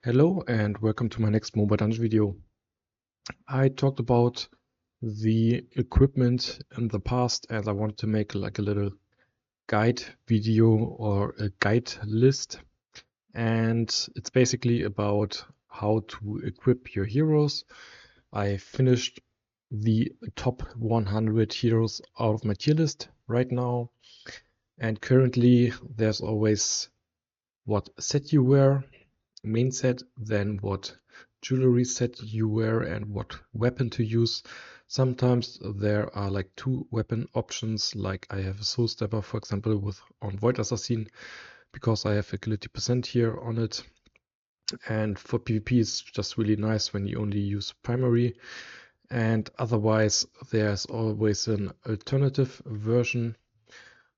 Hello and welcome to my next mobile dungeon video. I talked about the equipment in the past and I wanted to make like a little guide video or a guide list, and it's basically about how to equip your heroes. I finished the top 100 heroes out of my tier list right now, and currently there's always what set you wear, main set, then what jewelry set you wear and what weapon to use. Sometimes there are like two weapon options, like I have a soul stepper, for example, with on Void Assassin, because I have agility % here on it. And for PvP it's just really nice when you only use primary. And otherwise there's always an alternative version.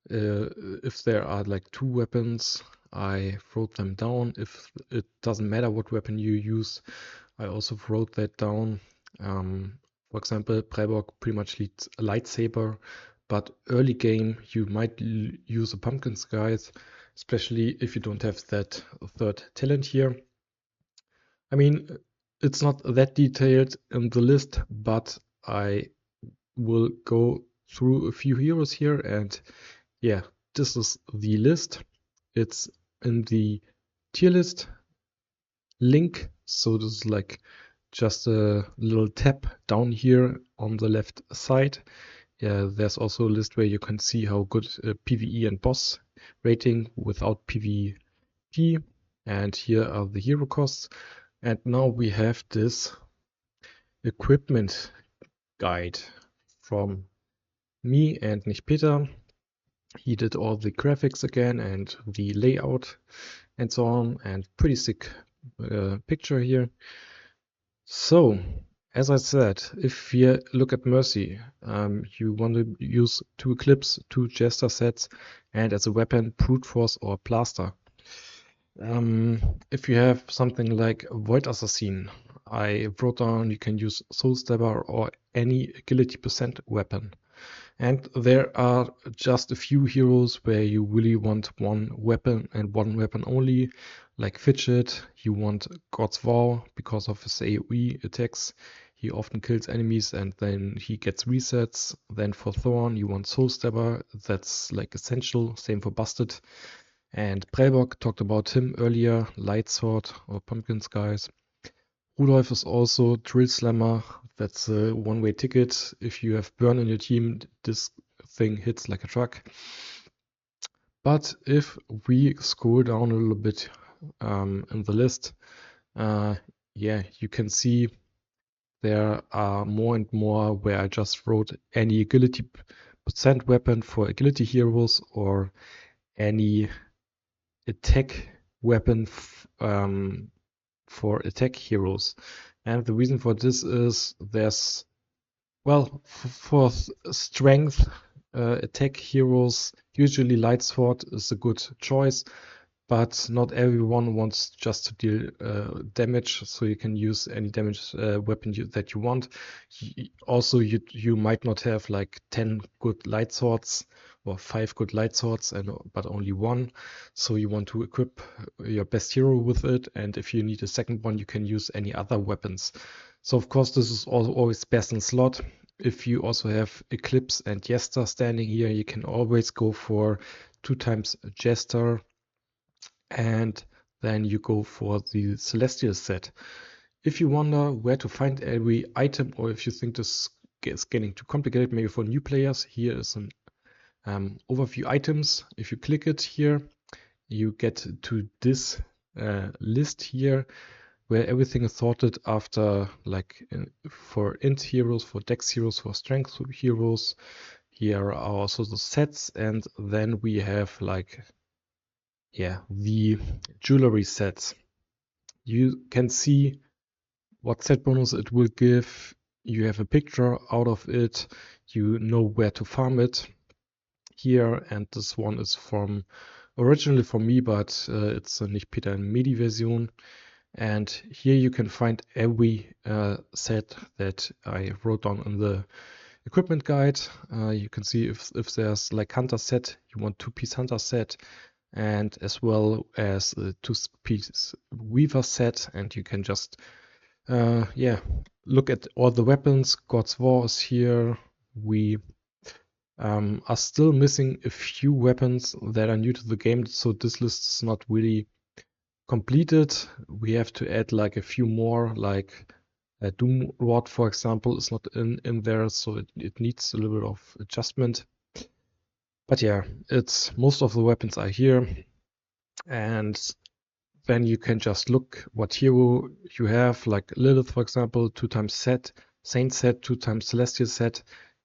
If there are like two weapons, I wrote them down. If it doesn't matter what weapon you use, I also wrote that down. For example, Prelborg pretty much leads a lightsaber, but early game you might use a pumpkin skies, especially if you don't have that third talent here. I mean, it's not that detailed in the list, but I will go through a few heroes here, and yeah, this is the list. It's in the tier list link, so this is like just a little tab down here on the left side. Yeah, there's also a list where you can see how good PvE and boss rating without PvP, and here are the hero costs. And now we have this equipment guide from me and Nicht Peter. He did all the graphics again and the layout and so on, and pretty sick picture here. So, as I said, if you look at Mercy, you want to use two Eclipse, two Jester sets, and as a weapon, Brute Force or Plaster. If you have something like Void Assassin, I wrote down you can use Soul Stabber or any agility % weapon. And there are just a few heroes where you really want one weapon and one weapon only, like Fidget. You want God's Vow because of his AoE attacks. He often kills enemies and then he gets resets. Then for Thorn, you want Soul Stabber. That's like essential. Same for Busted. And Prelborg, talked about him earlier, Light Sword or Pumpkin Skies. Rudolph is also Drill Slammer. That's a one-way ticket. If you have Burn in your team, this thing hits like a truck. But if we scroll down a little bit in the list, yeah, you can see there are more and more where I just wrote any agility % weapon for agility heroes or any attack weapon for attack heroes. And the reason for this is there's, well, for strength attack heroes, usually Light Sword is a good choice, but not everyone wants just to deal damage, so you can use any damage weapon that you want. Also, you might not have like 10 good light swords or 5 good light swords, but only one, so you want to equip your best hero with it, and if you need a second one, you can use any other weapons. So of course this is always best in slot. If you also have Eclipse and Jester standing here, you can always go for 2 times Jester, and then you go for the Celestial set. If you wonder where to find every item, or if you think this is getting too complicated, maybe for new players, here is an overview items. If you click it here, you get to this list here, where everything is sorted after, like for int heroes, for dex heroes, for strength heroes. Here are also the sets, and then we have like, yeah, the jewelry sets. You can see what set bonus it will give. You have a picture out of it. You know where to farm it here, and this one is from originally from me, but it's a Nicht Peter and Medi version. And here you can find every set that I wrote down in the equipment guide. You can see if there's like hunter set, you want 2-piece hunter set, and as well as a two-piece weaver set, and you can just yeah, look at all the weapons. God's War is here. We are still missing a few weapons that are new to the game, so this list is not really completed. We have to add like a few more, like Doom Rod, for example, is not in there, so it needs a little bit of adjustment. But yeah, it's most of the weapons are here, and then you can just look what hero you have, like Lilith, for example, 2x set, Saint set, 2x Celestial set,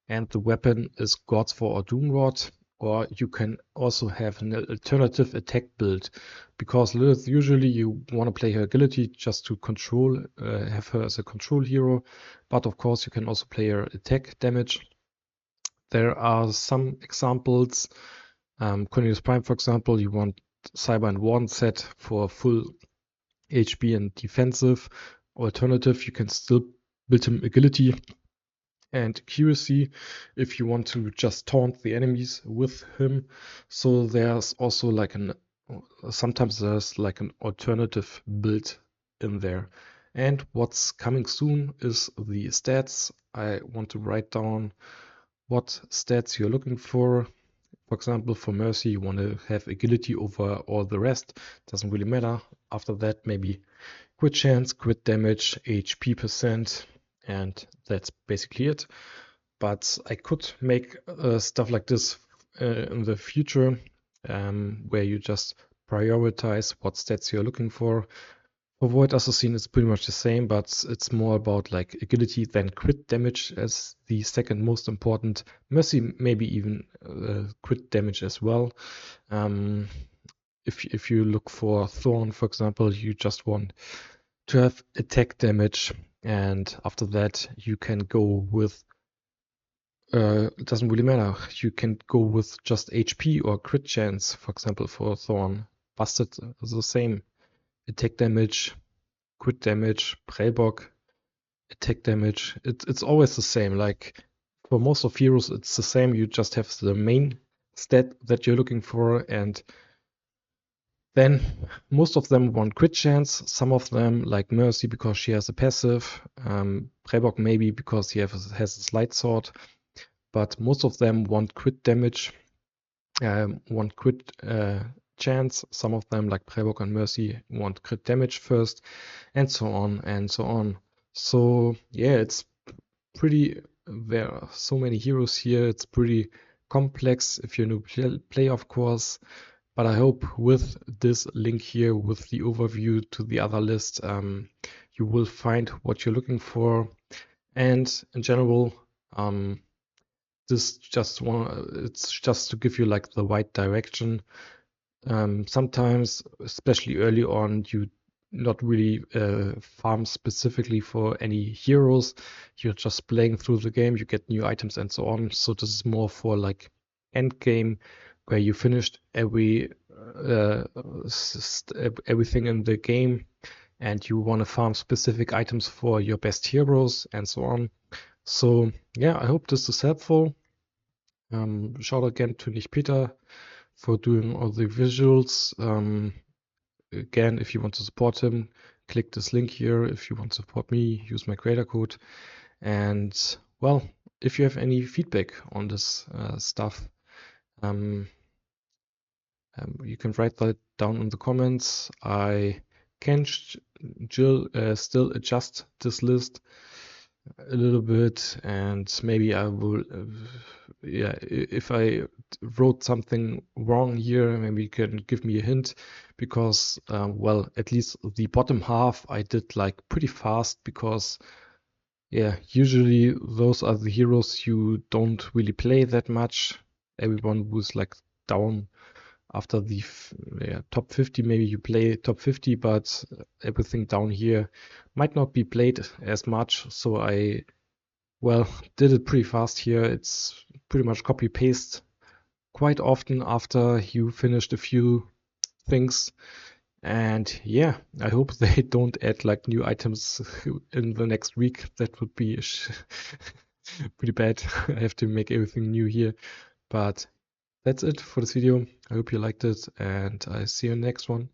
and the weapon is God's War or Doom Rod. Or you can also have an alternative attack build, because Lilith, usually you want to play her agility just to control, have her as a control hero, but of course you can also play her attack damage. There are some examples. Cornelius Prime, for example, you want Cyber and Warden set for full HP and defensive. Alternative, you can still build him agility and accuracy if you want to just taunt the enemies with him. So there's also like sometimes there's like an alternative build in there. And what's coming soon is the stats. I want to write down what stats you're looking for. For example, for Mercy, you want to have agility over all the rest. Doesn't really matter. After that, maybe crit chance, crit damage, HP percent, and that's basically it. But I could make stuff like this in the future, where you just prioritize what stats you're looking for. For Void Assassin, it's pretty much the same, but it's more about like agility than crit damage as the second most important. Mercy, maybe even crit damage as well. If you look for Thorn, for example, you just want to have attack damage, and after that you can go with it doesn't really matter. You can go with just HP or crit chance, for example, for Thorn. Busted is the same. Attack damage, crit damage, Prellbock, attack damage. It's always the same. Like for most of heroes, it's the same. You just have the main stat that you're looking for, and then most of them want crit chance. Some of them, like Mercy, because she has a passive. Prellbock maybe because he has a Light Sword. But most of them want crit damage, want crit chance. Some of them, like Prellbock and Mercy, want crit damage first, and so on and so on. So yeah, it's pretty. There are so many heroes here. It's pretty complex if you're new player, of course. But I hope with this link here, with the overview to the other list, you will find what you're looking for. And in general, it's just to give you like the right direction. Sometimes, especially early on, you not really farm specifically for any heroes. You're just playing through the game, you get new items and so on. So this is more for like end game, where you finished everything in the game, and you want to farm specific items for your best heroes and so on. So yeah, I hope this is helpful. Shout out again to Nicht Peter for doing all the visuals. Again, if you want to support him, click this link here. If you want to support me, use my creator code. And well, if you have any feedback on this stuff, you can write that down in the comments. I can still adjust this list a little bit, and maybe I will yeah, if I wrote something wrong here, maybe you can give me a hint, because well, at least the bottom half I did like pretty fast, because yeah, usually those are the heroes you don't really play that much. Everyone who's like down after the top 50, maybe you play top 50, but everything down here might not be played as much. So I, well, did it pretty fast here. It's pretty much copy paste quite often after you finished a few things. And yeah, I hope they don't add like new items in the next week. That would be pretty bad. I have to make everything new here. But That's it for this video. I hope you liked it, and I see you in the next one.